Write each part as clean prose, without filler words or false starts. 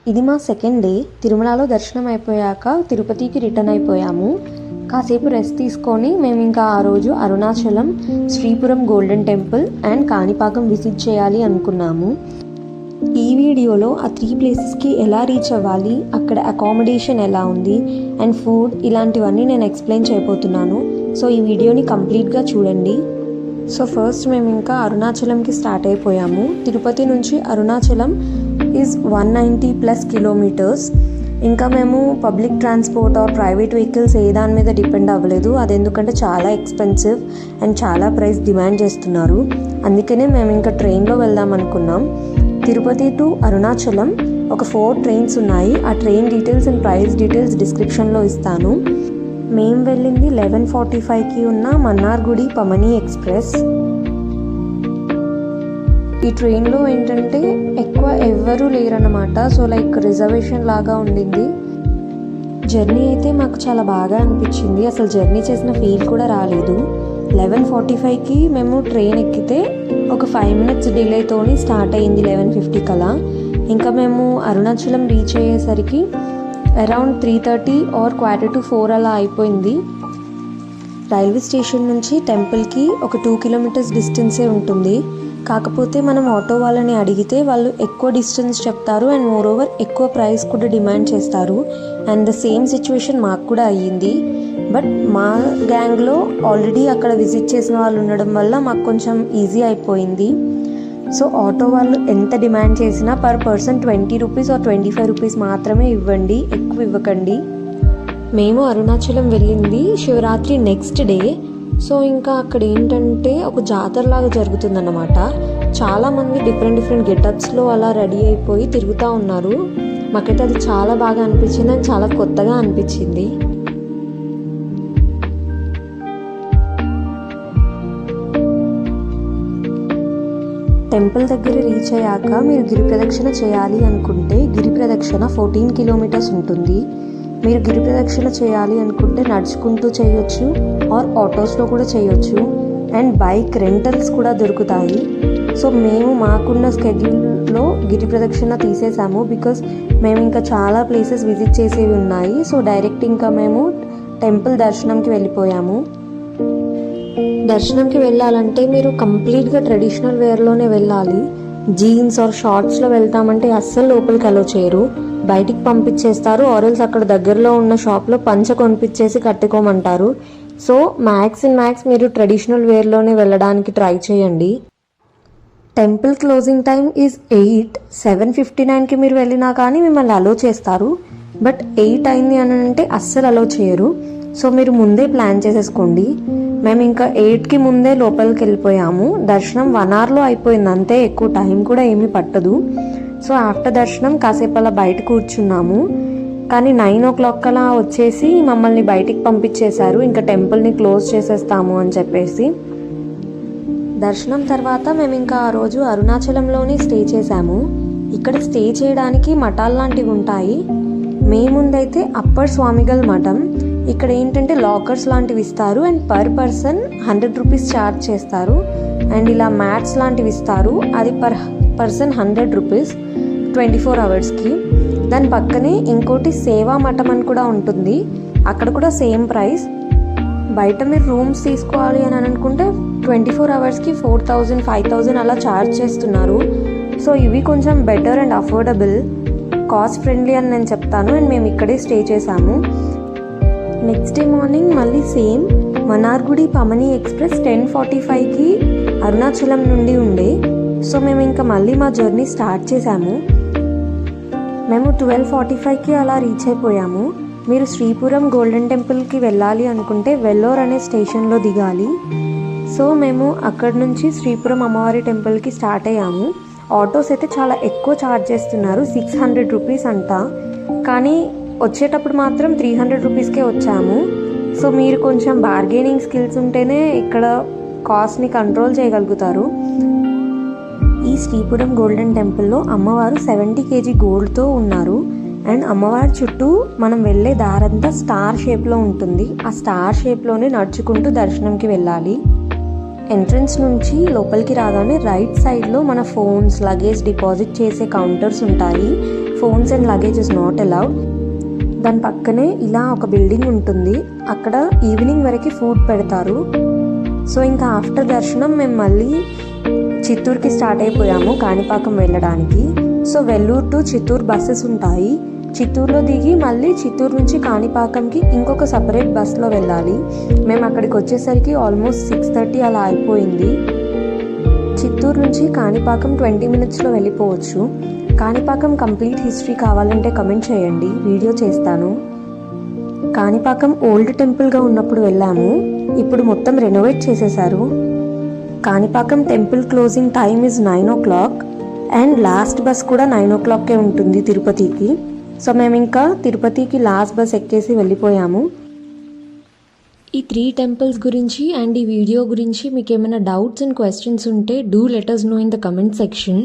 ఇది మా second day. తిరుమలలో దర్శనం అయిపోయాక తిరుపతికి రిటర్న్ అయిపోయాము. కాసేపు రెస్ట్ తీసుకొని మేము ఇంకా ఆ రోజు Arunachalam, Sripuram golden temple and Kanipakam visit చేయాలి అనుకున్నాము. ఈ వీడియోలో ఆ 3 ప్లేసెస్కి ఎలా రీచ్ అవ్వాలి, అక్కడ అకామిడేషన్ ఎలా ఉంది అండ్ ఫుడ్ ఇలాంటివన్నీ నేను ఎక్స్ప్లెయిన్ చేయబోతున్నాను. సో ఈ వీడియోని కంప్లీట్గా చూడండి. సో ఫస్ట్ మేము ఇంకా అరుణాచలంకి స్టార్ట్ అయిపోయాము. తిరుపతి నుంచి అరుణాచలం ఈజ్ 190+ కిలోమీటర్స్. ఇంకా మేము public transport or private vehicles ఏ దాని మీద డిపెండ్ అవ్వలేదు. అది ఎందుకంటే చాలా ఎక్స్పెన్సివ్ అండ్ చాలా ప్రైస్ డిమాండ్ చేస్తున్నారు. అందుకనే మేము ఇంకా ట్రైన్లో వెళ్దాం అనుకున్నాం. తిరుపతి టు అరుణాచలం ఒక 4 ట్రైన్స్ ఉన్నాయి. ఆ train details and price details డిస్క్రిప్షన్లో ఇస్తాను. మేము వెళ్ళింది 11:45కి ఉన్న మన్నార్గుడి పమని ఎక్స్ప్రెస్. ఈ ట్రైన్లో ఏంటంటే ఎక్కువ ఎవ్వరూ లేరన్నమాట. సో లైక్ రిజర్వేషన్ లాగా ఉండింది. జర్నీ అయితే మాకు చాలా బాగా అనిపించింది. అసలు జర్నీ చేసిన ఫీల్ కూడా రాలేదు. 11:45కి మేము ట్రైన్ ఎక్కితే ఒక 5 minutes డిలేతోని స్టార్ట్ అయ్యింది 11:50 కలా. ఇంకా మేము అరుణాచలం రీచ్ అయ్యేసరికి అరౌండ్ 3:30 ఆర్ 3:45 అలా అయిపోయింది. రైల్వే స్టేషన్ నుంచి టెంపుల్కి ఒక 2 kilometers డిస్టెన్సే ఉంటుంది. కాకపోతే మనం ఆటో వాళ్ళని అడిగితే వాళ్ళు ఎక్కువ డిస్టెన్స్ చెప్తారు అండ్ మోర్ ఓవర్ ఎక్కువ ప్రైస్ కూడా డిమాండ్ చేస్తారు. అండ్ ద సేమ్ సిచ్యువేషన్ మాకు కూడా అయ్యింది. బట్ మా గ్యాంగ్లో ఆల్రెడీ అక్కడ విజిట్ చేసిన వాళ్ళు ఉండడం వల్ల మాకు కొంచెం ఈజీ అయిపోయింది. సో ఆటో వాళ్ళు ఎంత డిమాండ్ చేసినా per person 20 rupees or 25 rupees మాత్రమే ఇవ్వండి, ఎక్కువ ఇవ్వకండి. మేము అరుణాచలం వెళ్ళింది శివరాత్రి నెక్స్ట్ డే. సో ఇంకా అక్కడ ఏంటంటే ఒక జాతరలాగా జరుగుతుందన్నమాట. చాలామంది డిఫరెంట్ గెటప్స్లో అలా రెడీ అయిపోయి తిరుగుతూ ఉన్నారు. మాకైతే అది చాలా బాగా అనిపించింది అండ్ చాలా కొత్తగా అనిపించింది. టెంపుల్ దగ్గర రీచ్ అయ్యాక మీరు గిరి ప్రదక్షిణ చేయాలి అనుకుంటే గిరి ప్రదక్షిణ 14 kilometers ఉంటుంది. మీరు గిరి ప్రదక్షిణ చేయాలి అనుకుంటే నడుచుకుంటూ చేయొచ్చు ఆర్ ఆటోస్లో కూడా చేయొచ్చు అండ్ బైక్ రెంటల్స్ కూడా దొరుకుతాయి. సో మేము మాకున్న స్కెడ్యూల్లో గిరి ప్రదక్షిణ తీసేసాము బికాస్ మేము ఇంకా చాలా ప్లేసెస్ విజిట్ చేసేవి ఉన్నాయి. సో డైరెక్ట్ ఇంకా మేము టెంపుల్ దర్శనంకి వెళ్ళిపోయాము. దర్శనంకి వెళ్ళాలంటే మీరు కంప్లీట్గా ట్రెడిషనల్ వేర్లోనే వెళ్ళాలి. జీన్స్ ఆర్ షార్ట్స్లో వెళ్తామంటే అస్సలు లోపలికి అలో చేయరు, బయటికి పంపించేస్తారు. ఆరెల్స్ అక్కడ దగ్గరలో ఉన్న షాప్లో పంచ కొనిపించేసి కట్టుకోమంటారు. సో మ్యాక్స్ మీరు ట్రెడిషనల్ వేర్లోనే వెళ్ళడానికి ట్రై చేయండి. Temple closing time is 8. 7:59కి మీరు వెళ్ళినా కానీ మిమ్మల్ని అలో చేస్తారు. బట్ 8 అయింది అని అంటే అస్సలు అలో చేయరు. సో మీరు ముందే ప్లాన్ చేసేసుకోండి. మేము ఇంకా 8కి ముందే లోపలికి వెళ్ళిపోయాము. దర్శనం 1 hourలో అయిపోయింది అంతే, ఎక్కువ టైం కూడా ఏమీ పట్టదు. సో ఆఫ్టర్ దర్శనం కాసేపు అలా బయట కూర్చున్నాము. కానీ 9 o'clock అలా వచ్చేసి మమ్మల్ని బయటికి పంపించేశారు. ఇంకా టెంపుల్ని క్లోజ్ చేసేస్తాము అని చెప్పేసి. దర్శనం తర్వాత మేము ఇంకా ఆ రోజు అరుణాచలంలోనే స్టే చేసాము. ఇక్కడ స్టే చేయడానికి మఠాలు లాంటివి ఉంటాయి. మేముందైతే అప్పర్ స్వామిగల్ మఠం. ఇక్కడ ఏంటంటే లాకర్స్ లాంటివి ఇస్తారు and per person 100 rupees charge చేస్తారు. అండ్ ఇలా మ్యాట్స్ లాంటివి ఇస్తారు, అది పర్ పర్సన్ 100 రూపీస్ 24 hours. దాని పక్కనే ఇంకోటి సేవా మఠం అని కూడా ఉంటుంది, అక్కడ కూడా సేమ్ ప్రైస్. బయట మీరు రూమ్స్ తీసుకోవాలి అని అనుకుంటే 24 hours 4,000 5,000 అలా ఛార్జ్ చేస్తున్నారు. సో ఇవి కొంచెం better and affordable, cost friendly అని నేను చెప్తాను. అండ్ మేము ఇక్కడే స్టే చేసాము. నెక్స్ట్ డే మార్నింగ్ మళ్ళీ సేమ్ మన్నార్గుడి పమని ఎక్స్ప్రెస్ 10:45కి అరుణాచలం నుండి ఉండే. సో మేము ఇంకా మళ్ళీ మా జర్నీ స్టార్ట్ చేసాము. మేము 12:45కి అలా రీచ్ అయిపోయాము. మీరు శ్రీపురం గోల్డెన్ టెంపుల్కి వెళ్ళాలి అనుకుంటే వెల్లోర్ అనే స్టేషన్లో దిగాలి. సో మేము అక్కడి నుంచి శ్రీపురం అమ్మవారి టెంపుల్కి స్టార్ట్ అయ్యాము. ఆటోస్ అయితే చాలా ఎక్కువ ఛార్జ్ చేస్తున్నారు, 600 రూపీస్ అంట. కానీ వచ్చేటప్పుడు మాత్రం 300 రూపీస్కే వచ్చాము. సో మీరు కొంచెం బార్గెనింగ్ స్కిల్స్ ఉంటేనే ఇక్కడ కాస్ట్ని కంట్రోల్ చేయగలుగుతారు. ఈ శ్రీపురం గోల్డెన్ టెంపుల్లో అమ్మవారు 70 kg గోల్డ్తో ఉన్నారు. అండ్ అమ్మవారి చుట్టూ మనం వెళ్ళే దారంతా స్టార్ షేప్లో ఉంటుంది. ఆ స్టార్ షేప్లోనే నడుచుకుంటూ దర్శనంకి వెళ్ళాలి. ఎంట్రన్స్ నుంచి లోపలికి రాగానే రైట్ సైడ్లో మన ఫోన్స్, లగేజ్ డిపాజిట్ చేసే కౌంటర్స్ ఉంటాయి. Phones and luggage is not allowed. దాని పక్కనే ఇలా ఒక బిల్డింగ్ ఉంటుంది, అక్కడ ఈవినింగ్ వరకు ఫుడ్ పెడతారు. సో ఇంకా ఆఫ్టర్ దర్శనం మేము మళ్ళీ చిత్తూరుకి స్టార్ట్ అయిపోయాము కాణిపాకం వెళ్ళడానికి. So Vellore to Chittoor buses ఉంటాయి. చిత్తూరులో దిగి మళ్ళీ చిత్తూరు నుంచి కాణిపాకంకి ఇంకొక సపరేట్ బస్లో వెళ్ళాలి. మేము అక్కడికి వచ్చేసరికి ఆల్మోస్ట్ 6:30 అలా అయిపోయింది. చిత్తూరు నుంచి కాణిపాకం 20 minutesలో వెళ్ళిపోవచ్చు. కాణిపాకం కంప్లీట్ హిస్టరీ కావాలంటే కమెంట్ చేయండి, వీడియో చేస్తాను. కాణిపాకం ఓల్డ్ టెంపుల్గా ఉన్నప్పుడు వెళ్ళాము, ఇప్పుడు మొత్తం రెనోవేట్ చేసేశారు. Kanipakam temple closing time is 9 o'clock and last bus కూడా 9 o'clockకే ఉంటుంది తిరుపతికి. సో మేము ఇంకా తిరుపతికి లాస్ట్ బస్ ఎక్కేసి వెళ్ళిపోయాము. ఈ 3 temples గురించి అండ్ ఈ వీడియో గురించి మీకు ఏమైనా డౌట్స్ అండ్ క్వశ్చన్స్ ఉంటే do let us know in the comment section.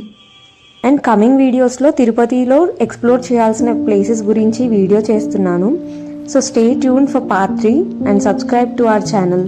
And coming వీడియోస్లో తిరుపతిలో ఎక్స్ప్లోర్ చేయాల్సిన ప్లేసెస్ గురించి వీడియో చేస్తున్నాను. So stay tune for part 3 and subscribe to our channel.